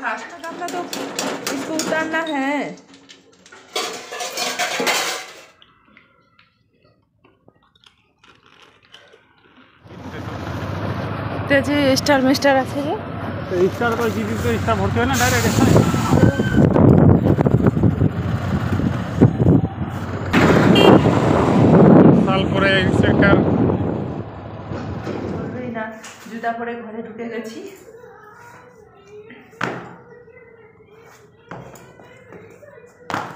Fast गामला तो इसको उतारना है। যে স্টার মিস্টার আছে যে স্টার তো জিবি তো স্টার ভর্তি হয় না ডাইরেক্ট সাল করে স্টার বলবেই না। জুতা পরে ঘরে ঢুকে গেছি।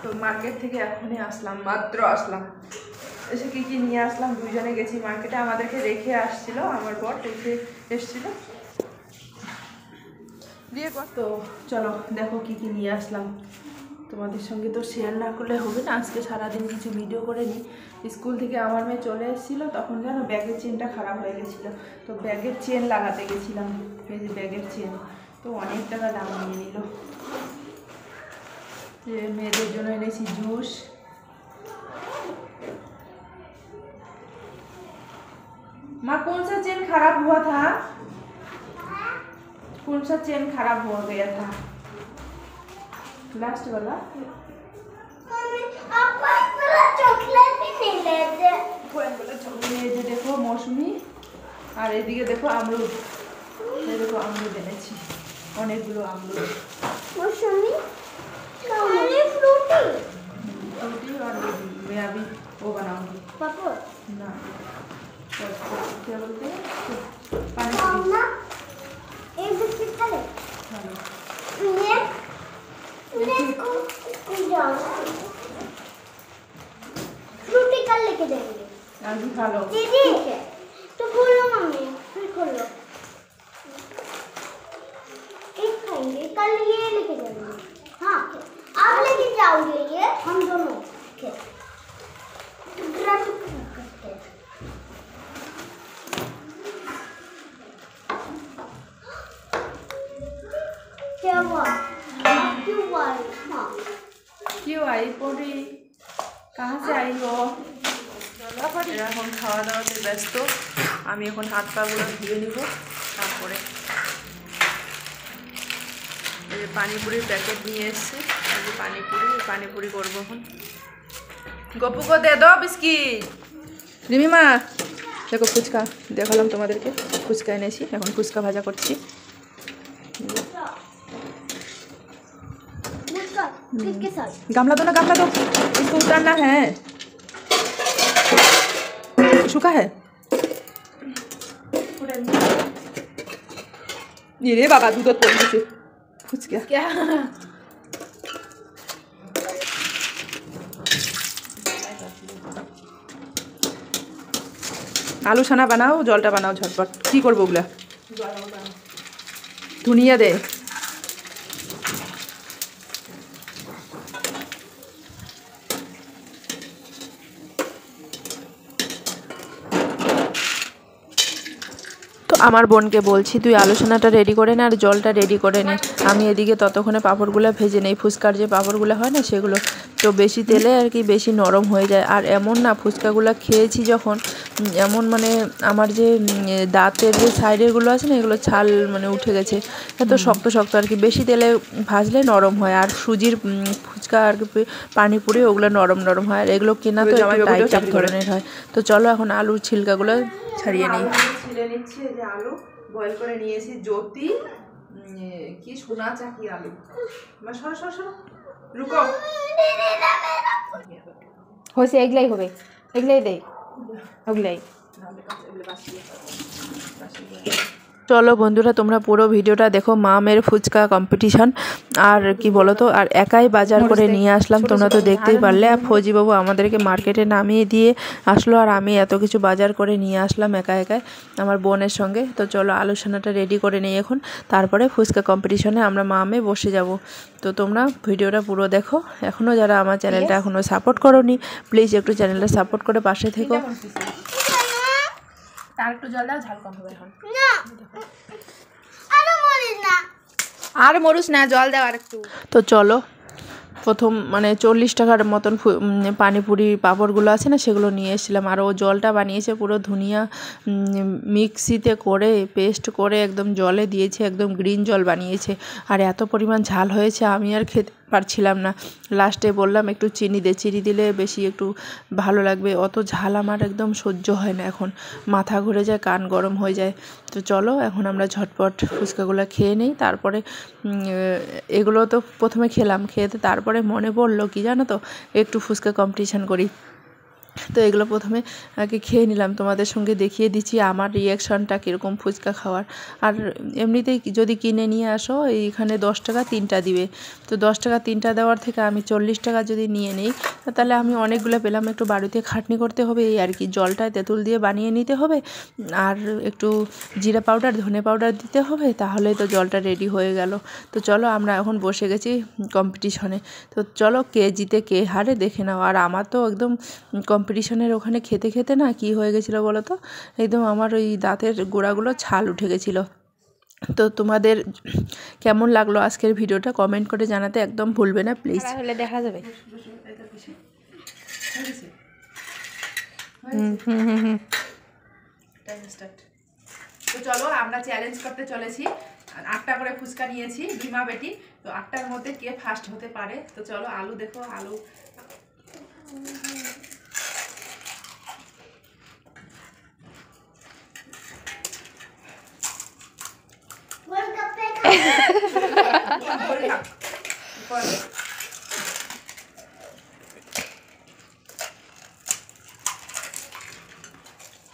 তো মার্কেট থেকে এখনই আসলাম, মাত্র আসলাম। এসে কী কী নিয়ে আসলাম, দুইজনে গেছি মার্কেটে। আমাদেরকে রেখে আসছিল, আমার বর রেখে এসছিল দিয়ে। তো চলো দেখো কী কী নিয়ে আসলাম। তোমাদের সঙ্গে তো শেয়ার না করলে হবে না, আজকে সারাদিন কিছু ভিডিও করে নিই। স্কুল থেকে আমার মেয়ে চলে এসেছিলো, তখন যেন ব্যাগের চেনটা খারাপ হয়ে গেছিলো। তো ব্যাগের চেন লাগাতে গেছিলাম, এই যে ব্যাগের চেন। তো অনেক টাকা দাম নিয়ে নিল। যে মেয়েদের জন্য এনেছি জুস। माँ कौन सा चेन खराब हुआ था? कौन सा चेन खराब हो गया था? लास्ट वाला। चॉकलेट भी नहीं लेते। चॉकलेट देखो मौसमी और एदिके देखो अमरूद। ये देखो अमरूद এনেছি অনেকগুলো अमरूद। मौसमी ये फ्रूटी और मैं अभी वो बनाऊंगी पापड़ ना। क्या बोलते हैं पानी एक बिस्किट खा ले। फ्रूटी कल लेके जाएंगे। आज ही खा लो दीदी। तो खोलो मम्मी, फिर खोलो। एक खाएंगे, कल ये लेके जाएंगे। हाँ आप लेके जाओगे ये, हम दोनों क्या हुआ? क्यों आई पड़ी? कहाँ से आई हो? এরা এখন খাওয়া দাওয়াতে ব্যস্ত। আমি এখন হাত পাগুলো ধুয়ে নিব। তারপরে এই যে পানিপুরির প্যাকেট নিয়ে এসেছি, এই যে পানিপুরি করবো এখন। গপু কো দে দো বিস্কিট। রিমিমা দেখো ফুচকা দেখালাম তোমাদেরকে, ফুচকা এনেছি, এখন ফুচকা ভাজা করছি। गामला दो ना, गामला दो, इसको उतारना है। सूखा है ये रे बाबा, दूध पड़ गई कुछ क्या आलू छाना बनाओ, जलटा बनाओ झटपट। की करबो ओगुला? धुनिया दे। আমার বোনকে বলছি তুই আলোচনাটা রেডি করে নে আর জলটা রেডি করে নে, আমি এদিকে ততক্ষণে পাঁপড়গুলো ভেজে নেই। ফুচকার যে পাঁপড়গুলো হয় না সেগুলো তো বেশি তেলে আর কি বেশি নরম হয়ে যায়। আর এমন না ফুচকাগুলো খেয়েছি যখন, এমন মানে আমার যে দাঁতের যে সাইডেরগুলো আছে না এগুলো ছাল মানে উঠে গেছে, এত শক্ত শক্ত আর কি। বেশি তেলে ভাজলে নরম হয়। আর সুজির ফুচকা আর কি পানিপুরি ওগুলো নরম নরম হয়। আর এগুলো কেনা তো একটু টাইট টাইপ ধরনের হয়। তো চলো এখন আলুর ছিলকাগুলো ছাড়িয়ে নিই। ছিলে নিচ্ছি, এই যে আলু বয়েল করে নিয়েছি। জ্যোতি কি সোনা চাকি আলু। সরো সরো সরো, রুকো। হয়েছে, এগুলাই হবে, এগুলাই দেয়, ওগুলাই। চলো বন্ধুরা তোমরা পুরো ভিডিওটা দেখো। মা মেয়ের ফুচকা কম্পিটিশন আর কি বলো তো, আর একাই বাজার করে নিয়ে আসলাম, তোমরা তো দেখতেই পারলে। আর ফৌজিবাবু আমাদেরকে মার্কেটে নামিয়ে দিয়ে আসলো, আর আমি এত কিছু বাজার করে নিয়ে আসলাম একা একাই আমার বোনের সঙ্গে। তো চলো আলোচনাটা রেডি করে নিই এখন, তারপরে ফুচকা কম্পিটিশনে আমরা মা মেয়ে বসে যাব। তো তোমরা ভিডিওটা পুরো দেখো। এখনও যারা আমার চ্যানেলটা এখনও সাপোর্ট করোনি প্লিজ একটু চ্যানেলটা সাপোর্ট করে পাশে থেকো। তার একটু জল দাও, ঝাল কম হবে এখন। আর মরুস না, জল দাও আর একটু। তো চলো প্রথম মানে 40 টাকার মতন পানিপুরি পাঁপড়গুলো আছে না, সেগুলো নিয়ে এসেছিলাম। আর ও জলটা বানিয়েছে পুরো ধনিয়া মিক্সিতে করে পেস্ট করে একদম জলে দিয়েছে, একদম গ্রিন জল বানিয়েছে। আর এত পরিমাণ ঝাল হয়েছে আমি আর খেতে পারছিলাম না। লাস্টে বললাম একটু চিনি দে, চিনি দিলে বেশি একটু ভালো লাগবে। অত ঝাল আমার একদম সহ্য হয় না, এখন মাথা ঘুরে যায়, কান গরম হয়ে যায়। তো চলো এখন আমরা ঝটপট ফুচকাগুলো খেয়ে নিই। তারপরে এগুলো তো প্রথমে খেলাম, খেতে তারপরে মনে পড়লো কি জানো তো, একটু ফুচকা কম্পিটিশান করি। তো এগুলো প্রথমে আগে খেয়ে নিলাম, তোমাদের সঙ্গে দেখিয়ে দিচ্ছি আমার রিয়াকশানটা কীরকম ফুচকা খাওয়ার। আর এমনিতেই যদি কিনে নিয়ে আসো এইখানে 10 টাকা 3টা দিবে। তো 10 টাকা 3টা দেওয়ার থেকে আমি 40 টাকা যদি নিয়ে নিই তাহলে আমি অনেকগুলো পেলাম। একটু বাড়িতে খাটনি করতে হবে এই আর কি, জলটায় তেঁতুল দিয়ে বানিয়ে নিতে হবে, আর একটু জিরা পাউডার ধনে পাউডার দিতে হবে, তাহলেই তো জলটা রেডি হয়ে গেল। তো চলো আমরা এখন বসে গেছি কম্পিটিশনে। তো চলো কে জিতে কে হারে দেখে নাও। আর আমার তো একদম কম্পিটিশনের ওখানে খেতে খেতে না কি হয়ে গেছিলো বলো তো, একদম আমার ওই দাঁতের গোড়াগুলো ছাল উঠে গেছিলো। তো তোমাদের কেমন লাগলো আজকের ভিডিওটা কমেন্ট করে জানাতে একদম ভুলবে না প্লিজ। হলে দেখা যাবে। তো চলো আমরা চ্যালেঞ্জ করতে চলেছি। 8টা করে ফুচকা নিয়েছি ডিমা বেটি। তো 8টার মধ্যে কে ফার্স্ট হতে পারে। তো চলো আলু দেখো, আলু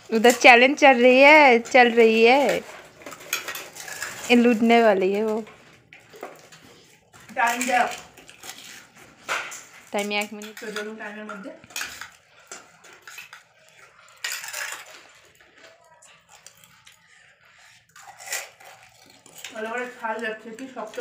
उधर चैलेंज चल रही है, ये लूटने वाली है वो। টাইম দাও, टाइम 1 मिनट। তো ধরুন টাইমের মধ্যে ভালো করে খাল যাচ্ছে কি শক্ত।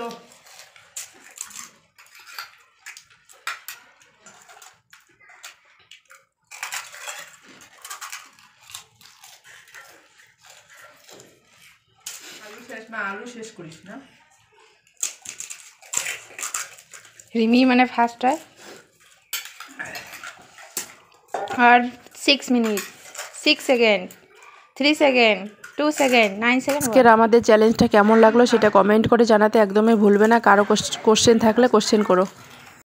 আলু শেষ না, আলু শেষ করিস না। रिमी मैंने फास्ट है। और 6 minute 6 second 3 second 2 second 9 second. আজকের আমাদের চ্যালেঞ্জটা কেমন লাগলো সেটা কমেন্ট করে জানাতে একদমই ভুলবে না। কারো কোশ্চেন থাকলে কোশ্চেন করো।